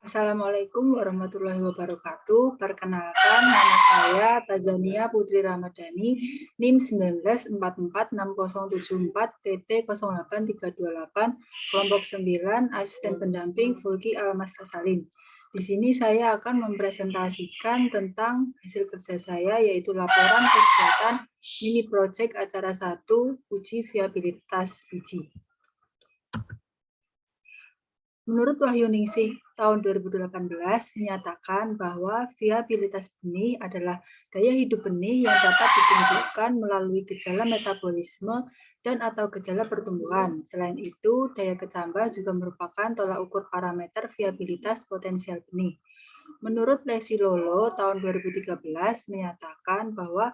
Assalamualaikum warahmatullahi wabarakatuh. Perkenalkan, nama saya Tazania Putri Ramadhani, NIM 19446074 PT 08328, kelompok 9, asisten pendamping Fulki Almas Salim. Di sini saya akan mempresentasikan tentang hasil kerja saya, yaitu laporan kegiatan mini project acara 1, uji viabilitas biji. Menurut Wahyu Ningsih tahun 2018 menyatakan bahwa viabilitas benih adalah daya hidup benih yang dapat ditunjukkan melalui gejala metabolisme dan atau gejala pertumbuhan. Selain itu, daya kecambah juga merupakan tolak ukur parameter viabilitas potensial benih. Menurut Lesilolo tahun 2013 menyatakan bahwa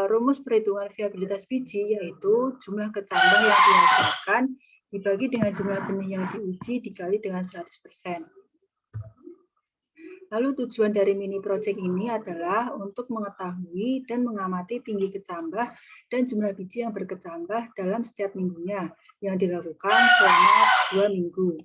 rumus perhitungan viabilitas biji yaitu jumlah kecambah yang dihasilkan dibagi dengan jumlah benih yang diuji dikali dengan 100%. Lalu tujuan dari mini project ini adalah untuk mengetahui dan mengamati tinggi kecambah dan jumlah biji yang berkecambah dalam setiap minggunya yang dilakukan selama 2 minggu.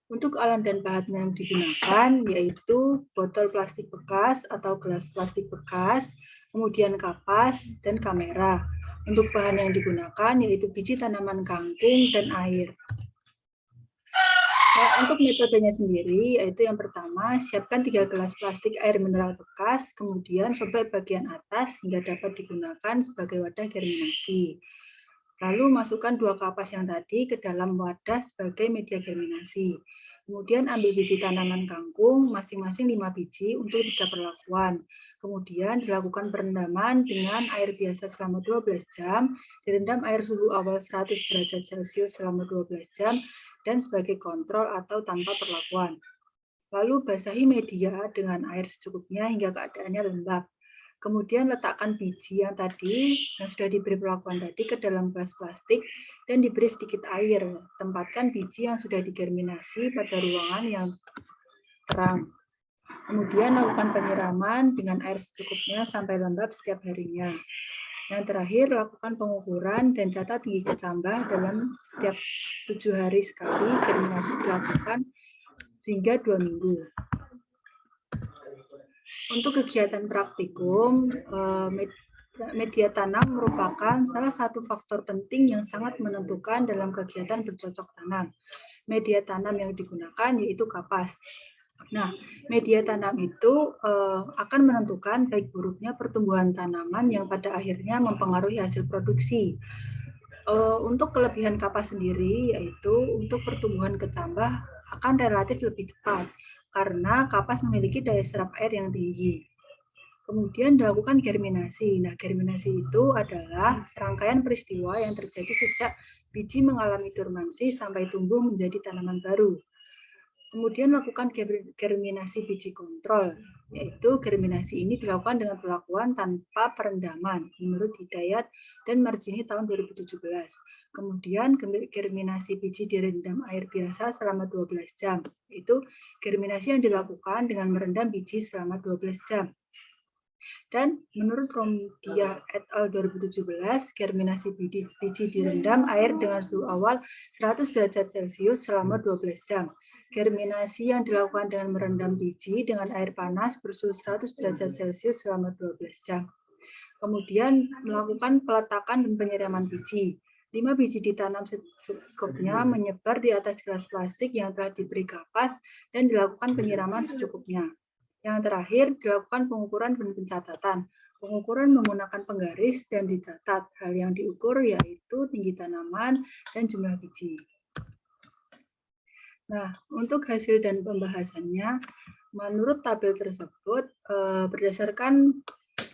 Untuk alat dan bahan yang digunakan yaitu botol plastik bekas atau gelas plastik bekas, kemudian kapas, dan kamera. Untuk bahan yang digunakan yaitu biji tanaman kangkung dan air. Untuk metodenya sendiri, yaitu yang pertama, siapkan 3 gelas plastik air mineral bekas, kemudian sobek bagian atas hingga dapat digunakan sebagai wadah germinasi. Lalu masukkan 2 kapas yang tadi ke dalam wadah sebagai media germinasi. Kemudian ambil biji tanaman kangkung, masing-masing 5 biji untuk 3 perlakuan. Kemudian dilakukan perendaman dengan air biasa selama 12 jam, direndam air suhu awal 100 derajat Celcius selama 12 jam, dan sebagai kontrol atau tanpa perlakuan. Lalu basahi media dengan air secukupnya hingga keadaannya lembab. Kemudian letakkan biji yang tadi, yang sudah diberi perlakuan tadi ke dalam gelas plastik dan diberi sedikit air. Tempatkan biji yang sudah digerminasi pada ruangan yang terang. Kemudian lakukan penyiraman dengan air secukupnya sampai lembab setiap harinya. Yang terakhir, lakukan pengukuran dan catat tinggi kecambah dalam setiap 7 hari sekali. Germinasi dilakukan sehingga 2 minggu. Untuk kegiatan praktikum, media tanam merupakan salah satu faktor penting yang sangat menentukan dalam kegiatan bercocok tanam. Media tanam yang digunakan yaitu kapas. Nah, media tanam itu akan menentukan baik buruknya pertumbuhan tanaman yang pada akhirnya mempengaruhi hasil produksi. Untuk kelebihan kapas sendiri yaitu untuk pertumbuhan kecambah akan relatif lebih cepat karena kapas memiliki daya serap air yang tinggi. Kemudian dilakukan germinasi. Nah, germinasi itu adalah serangkaian peristiwa yang terjadi sejak biji mengalami dormansi sampai tumbuh menjadi tanaman baru. Kemudian lakukan germinasi biji kontrol, yaitu germinasi ini dilakukan dengan perlakuan tanpa perendaman menurut Hidayat dan Marjini tahun 2017. Kemudian germinasi biji direndam air biasa selama 12 jam, yaitu germinasi yang dilakukan dengan merendam biji selama 12 jam. Dan menurut Romdia et al. 2017, germinasi biji direndam air dengan suhu awal 100 derajat Celcius selama 12 jam. Germinasi yang dilakukan dengan merendam biji dengan air panas bersuhu 100 derajat Celcius selama 12 jam. Kemudian melakukan peletakan dan penyiraman biji. 5 biji ditanam secukupnya menyebar di atas gelas plastik yang telah diberi kapas dan dilakukan penyiraman secukupnya. Yang terakhir, dilakukan pengukuran dan pencatatan. Pengukuran menggunakan penggaris dan dicatat. Hal yang diukur yaitu tinggi tanaman dan jumlah biji. Nah, untuk hasil dan pembahasannya, menurut tabel tersebut, berdasarkan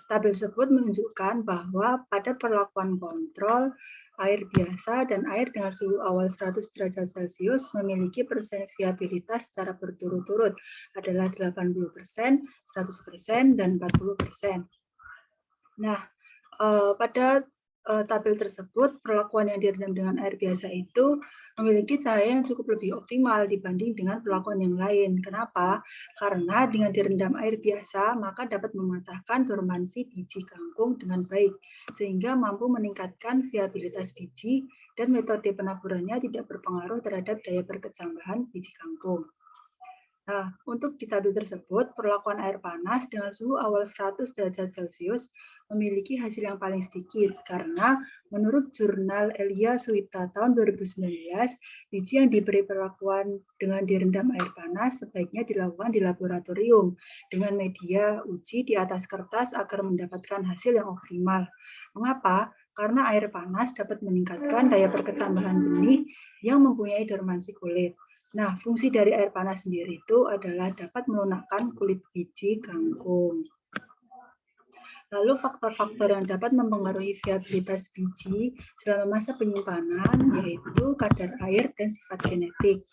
tabel tersebut menunjukkan bahwa pada perlakuan kontrol, air biasa dan air dengan suhu awal 100 derajat Celcius memiliki persen viabilitas secara berturut-turut adalah 80%, 100%, dan 40%. Nah, pada tabel tersebut, perlakuan yang direndam dengan air biasa itu memiliki cahaya yang cukup lebih optimal dibanding dengan perlakuan yang lain. Kenapa? Karena dengan direndam air biasa, maka dapat mematahkan dormansi biji kangkung dengan baik, sehingga mampu meningkatkan viabilitas biji dan metode penaburannya tidak berpengaruh terhadap daya perkecambahan biji kangkung. Nah, untuk di tabel tersebut, perlakuan air panas dengan suhu awal 100 derajat Celcius memiliki hasil yang paling sedikit karena menurut jurnal Elia Suwita tahun 2019, biji yang diberi perlakuan dengan direndam air panas sebaiknya dilakukan di laboratorium dengan media uji di atas kertas agar mendapatkan hasil yang optimal. Mengapa? Karena air panas dapat meningkatkan daya perkecambahan benih yang mempunyai dormansi kulit. Nah, fungsi dari air panas sendiri itu adalah dapat melunakkan kulit biji kangkung. Lalu faktor-faktor yang dapat mempengaruhi viabilitas biji selama masa penyimpanan yaitu kadar air dan sifat genetik.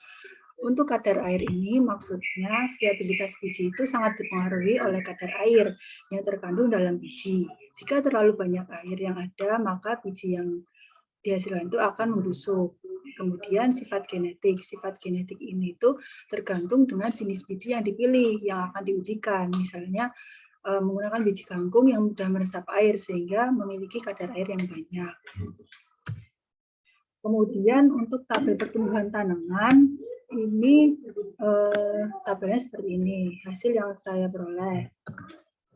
Untuk kadar air ini maksudnya viabilitas biji itu sangat dipengaruhi oleh kadar air yang terkandung dalam biji. Jika terlalu banyak air yang ada, maka biji yang dihasilkan itu akan membusuk. Kemudian sifat genetik. Sifat genetik ini itu tergantung dengan jenis biji yang dipilih, yang akan diujikan. Misalnya menggunakan biji kangkung yang mudah meresap air sehingga memiliki kadar air yang banyak. Kemudian untuk tabel pertumbuhan tanaman, ini tabelnya seperti ini, hasil yang saya peroleh.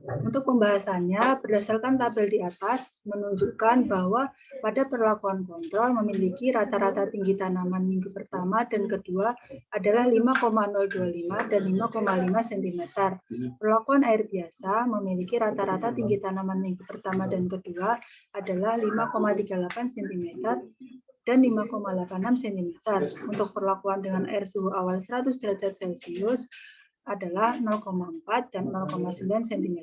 Untuk pembahasannya, berdasarkan tabel di atas, menunjukkan bahwa pada perlakuan kontrol memiliki rata-rata tinggi tanaman minggu pertama dan kedua adalah 5,025 dan 5,5 cm. Perlakuan air biasa memiliki rata-rata tinggi tanaman minggu pertama dan kedua adalah 5,38 cm dan 5,86 cm. Untuk perlakuan dengan air suhu awal 100 derajat Celcius adalah 0,4 dan 0,9 cm.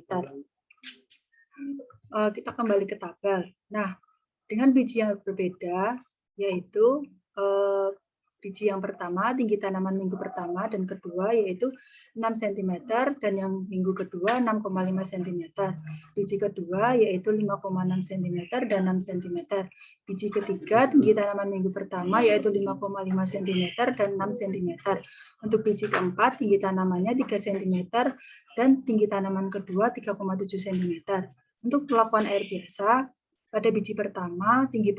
Kita kembali ke tabel. Nah, dengan biji yang berbeda, yaitu biji yang pertama, tinggi tanaman minggu pertama dan kedua yaitu 6 cm dan yang minggu kedua 6,5 cm. Biji kedua yaitu 5,6 cm dan 6 cm. Biji ketiga, tinggi tanaman minggu pertama yaitu 5,5 cm dan 6 cm. Untuk biji keempat, tinggi tanamannya 3 cm dan tinggi tanaman kedua 3,7 cm. Untuk perlakuan air biasa, pada biji pertama, tinggi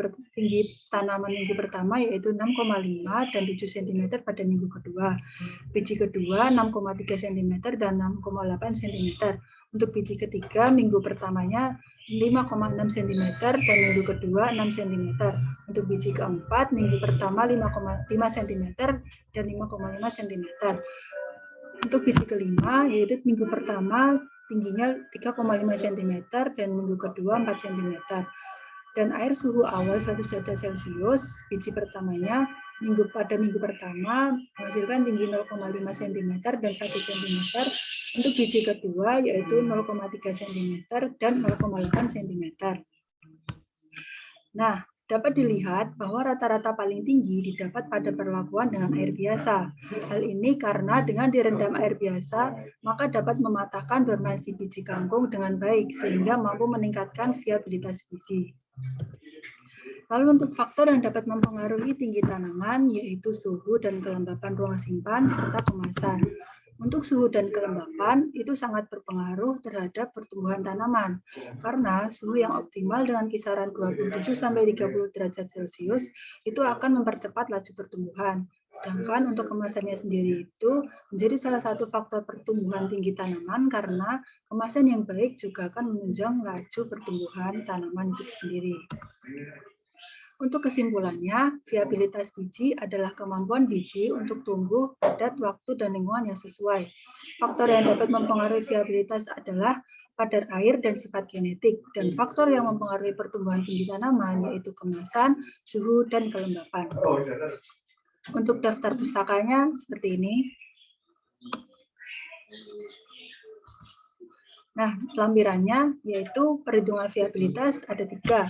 tanaman minggu pertama yaitu 6,5 dan 7 cm pada minggu kedua. Biji kedua 6,3 cm dan 6,8 cm. Untuk biji ketiga, minggu pertamanya 5,6 cm dan minggu kedua 6 cm. Untuk biji keempat, minggu pertama 5,5 cm dan 5,5 cm. Untuk biji kelima, yaitu minggu pertama tingginya 3,5 cm dan minggu kedua 4 cm. Dan air suhu awal 100 derajat Celcius, biji pertamanya pada minggu pertama menghasilkan tinggi 0,5 cm dan 1 cm. Untuk biji kedua yaitu 0,3 cm dan 0,8 cm. Nah, dapat dilihat bahwa rata-rata paling tinggi didapat pada perlakuan dengan air biasa. Hal ini karena dengan direndam air biasa, maka dapat mematahkan dormansi biji kangkung dengan baik, sehingga mampu meningkatkan viabilitas biji. Lalu untuk faktor yang dapat mempengaruhi tinggi tanaman, yaitu suhu dan kelembapan ruang simpan, serta kemasan. Untuk suhu dan kelembapan itu sangat berpengaruh terhadap pertumbuhan tanaman karena suhu yang optimal dengan kisaran 27-30 derajat Celcius itu akan mempercepat laju pertumbuhan. Sedangkan untuk kemasannya sendiri itu menjadi salah satu faktor pertumbuhan tinggi tanaman karena kemasan yang baik juga akan menunjang laju pertumbuhan tanaman itu sendiri. Untuk kesimpulannya, viabilitas biji adalah kemampuan biji untuk tumbuh pada waktu dan lingkungan yang sesuai. Faktor yang dapat mempengaruhi viabilitas adalah kadar air dan sifat genetik, dan faktor yang mempengaruhi pertumbuhan tinggi tanaman yaitu kemasan, suhu, dan kelembapan. Untuk daftar pustakanya seperti ini. Nah, lampirannya yaitu perhitungan viabilitas ada 3.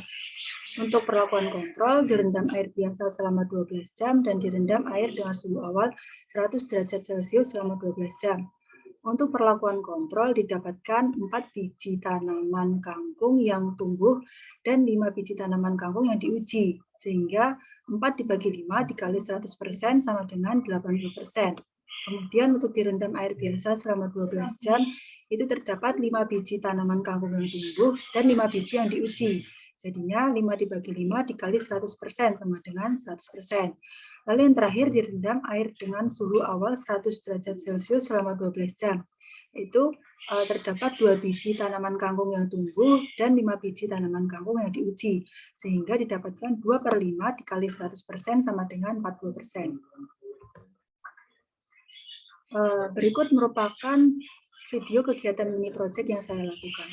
Untuk perlakuan kontrol, direndam air biasa selama 12 jam dan direndam air dengan suhu awal 100 derajat Celcius selama 12 jam. Untuk perlakuan kontrol didapatkan 4 biji tanaman kangkung yang tumbuh dan 5 biji tanaman kangkung yang diuji, sehingga 4 dibagi 5 dikali 100% sama dengan 80%. Kemudian untuk direndam air biasa selama 12 jam, itu terdapat 5 biji tanaman kangkung yang tumbuh dan 5 biji yang diuji. Jadinya 5 dibagi 5 dikali 100% sama dengan 100%. Lalu yang terakhir, direndam air dengan suhu awal 100 derajat Celcius selama 12 jam. Itu terdapat 2 biji tanaman kangkung yang tumbuh dan 5 biji tanaman kangkung yang diuji, sehingga didapatkan 2/5 dikali 100% sama dengan 40%. Berikut merupakan video kegiatan mini project yang saya lakukan.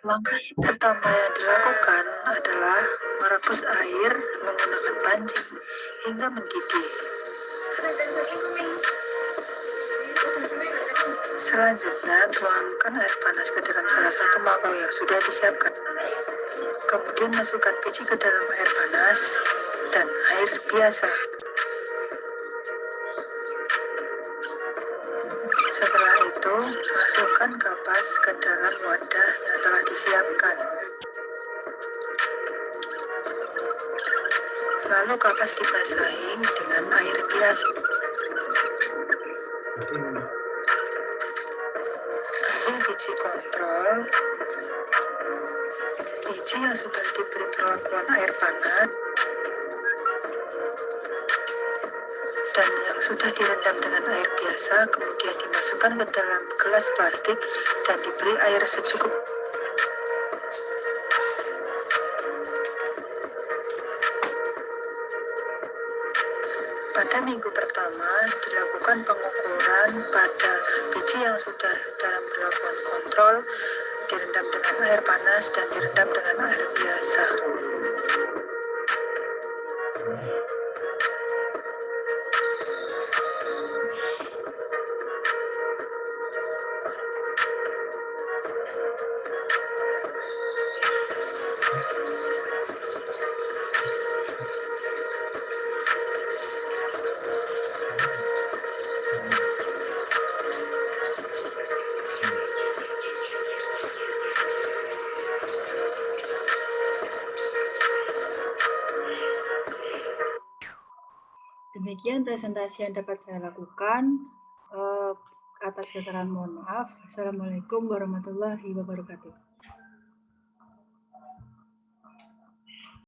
Langkah pertama yang dilakukan adalah merebus air menggunakan pancing hingga mendidih. Selanjutnya, tuangkan air panas ke dalam salah satu mangkok yang sudah disiapkan. Kemudian masukkan biji ke dalam air panas dan air biasa. Setelah itu, masukkan kapas ke dalam wadah yang telah disiapkan. Lalu kapas dibasahi dengan air biasa. Ambil biji kontrol, biji yang sudah diberi perlakuan air panas, dan yang sudah direndam dengan air biasa, kemudian dimasukkan ke dalam gelas plastik dan diberi air secukupnya. Pada minggu pertama, dilakukan pengukuran pada biji yang sudah dalam perlakuan kontrol, direndam dengan air panas dan direndam dengan air biasa. Demikian presentasi yang dapat saya lakukan. Atas kesalahan mohon maaf. Assalamualaikum warahmatullahi wabarakatuh.